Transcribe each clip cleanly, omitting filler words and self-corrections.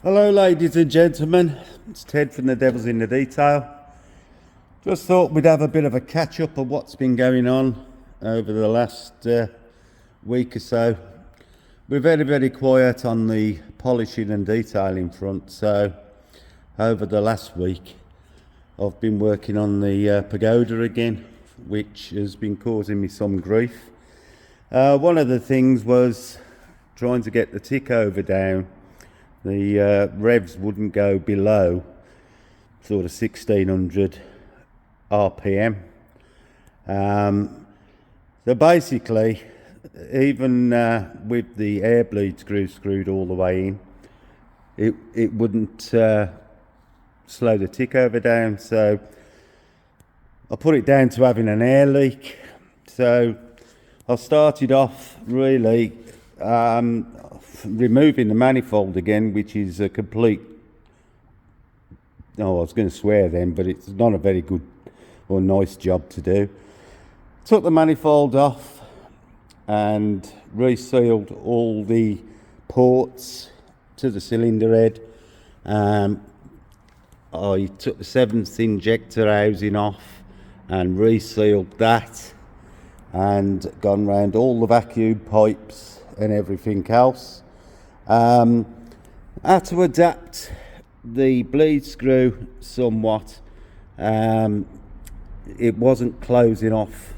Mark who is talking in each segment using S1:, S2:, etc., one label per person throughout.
S1: Hello ladies and gentlemen, it's Ted from the Devil's in the Detail. Just thought we'd have a bit of a catch up of what's been going on over the last week or so. We're very quiet on the polishing and detailing front, so over the last week I've been working on the Pagoda again, which has been causing me some grief. One of the things was trying to get the tick over down. The revs wouldn't go below sort of 1600 RPM. So basically, even with the air bleed screw screwed all the way in, it wouldn't slow the tick over down. So I put it down to having an air leak. So I started off really removing the manifold again, which is a complete, I was going to swear then, but it's not a very good or nice job to do. Took the manifold off and resealed all the ports to the cylinder head. I took the 7th injector housing off and resealed that, and gone round all the vacuum pipes and everything else. Had to adapt the bleed screw somewhat. It wasn't closing off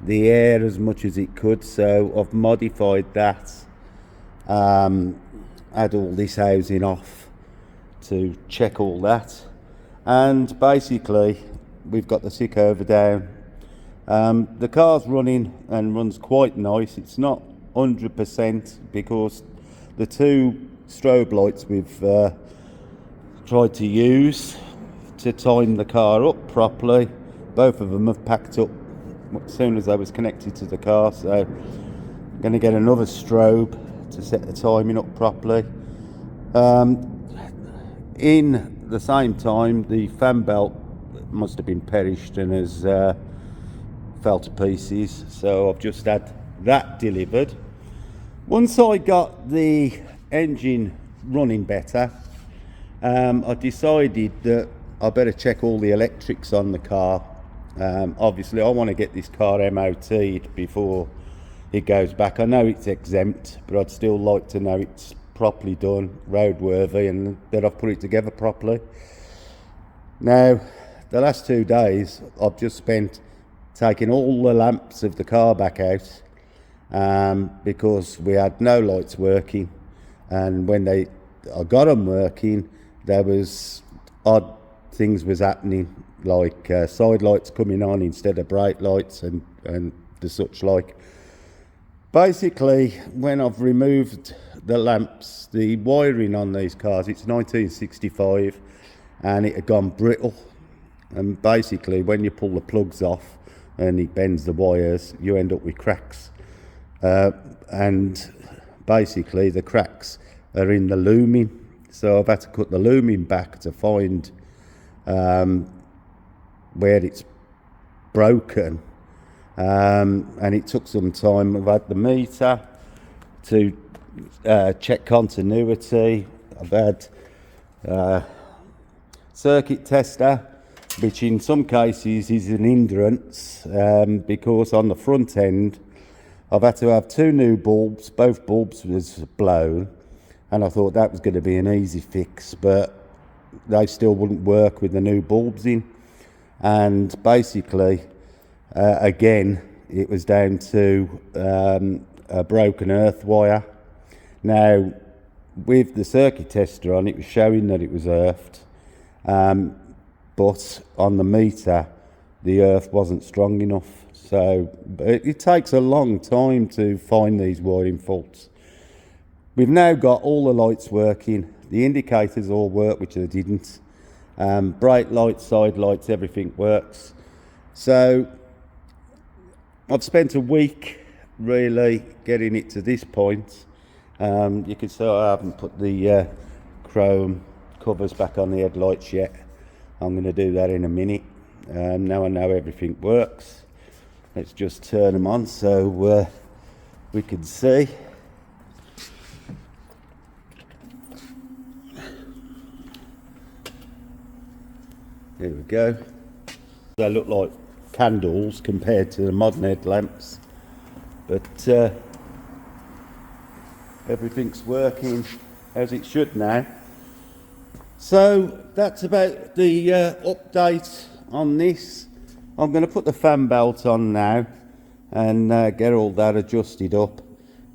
S1: the air as much as it could, so I've modified that. Had all this housing off to check all that, and basically we've got the tick over down. The car's running and runs quite nice. It's not 100% because the two strobe lights we've tried to use to time the car up properly, both of them have packed up as soon as I was connected to the car, so I'm going to get another strobe to set the timing up properly. In the same time, the fan belt must have been perished and has fell to pieces, so I've just had that delivered. Once I got the engine running better, I decided that I better check all the electrics on the car. Obviously I want to get this car MOT'd before it goes back. I know it's exempt, but I'd still like to know it's properly done, roadworthy, and that I've put it together properly. Now, the last 2 days I've just spent taking all the lamps of the car back out, because we had no lights working, and when I got them working, there was odd things was happening, like side lights coming on instead of bright lights and the such like. Basically, when I've removed the lamps, the wiring on these cars, it's 1965 and it had gone brittle, and basically when you pull the plugs off and it bends the wires, you end up with cracks. And basically the cracks are in the looming, so I've had to cut the looming back to find where it's broken, and it took some time. I've had the meter to check continuity. I've had circuit tester, which in some cases is an hindrance, because on the front end I've had to have 2 new bulbs. Both bulbs was blown, and I thought that was going to be an easy fix, but they still wouldn't work with the new bulbs in. And basically, again, it was down to a broken earth wire. Now, with the circuit tester on, it was showing that it was earthed, but on the meter, the earth wasn't strong enough. So it takes a long time to find these wiring faults. We've now got all the lights working. The indicators all work, which they didn't. Bright lights, side lights, everything works. So I've spent a week really getting it to this point. You can see I haven't put the chrome covers back on the headlights yet. I'm going to do that in a minute. Now I know everything works. Let's just turn them on so we can see. There we go. They look like candles compared to the modern headlamps, but everything's working as it should now. So that's about the update on this. I'm going to put the fan belt on now and get all that adjusted up,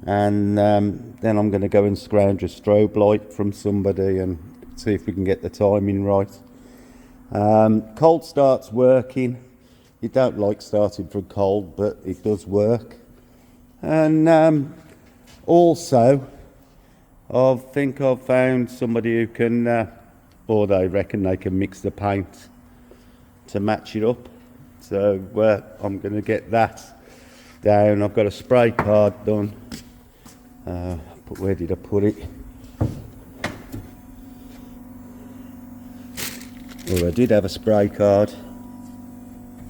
S1: and then I'm going to go and scrounge a strobe light from somebody and see if we can get the timing right. Cold start's working. You don't like starting from cold, but it does work. And also, I think I've found somebody who can, or they reckon they can mix the paint to match it up. So I'm going to get that down. I've got a spray card done. But where did I put it? Oh, I did have a spray card.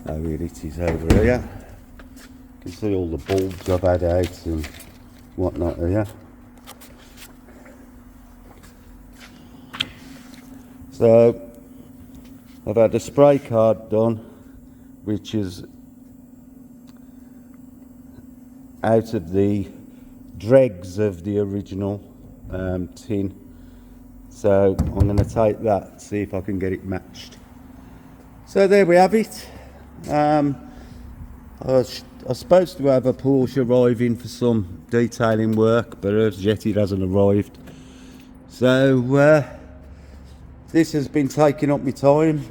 S1: Oh, here it is over here. You can see all the bulbs I've had out and whatnot here. So I've had a spray card done, which is out of the dregs of the original tin. So I'm going to take that, see if I can get it matched. So there we have it. I was supposed to have a Porsche arriving for some detailing work, but as yet it hasn't arrived. So this has been taking up my time,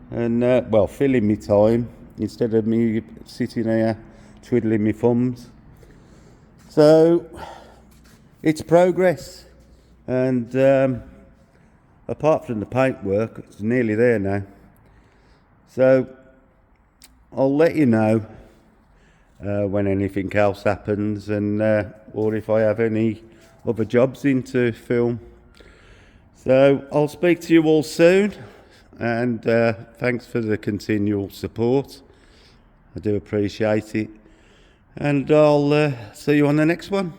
S1: and well, filling my time instead of me sitting here twiddling my thumbs. So it's progress, and apart from the paintwork, it's nearly there now. So I'll let you know when anything else happens, and or if I have any other jobs in to film. So I'll speak to you all soon, and thanks for the continual support. I do appreciate it, and I'll see you on the next one.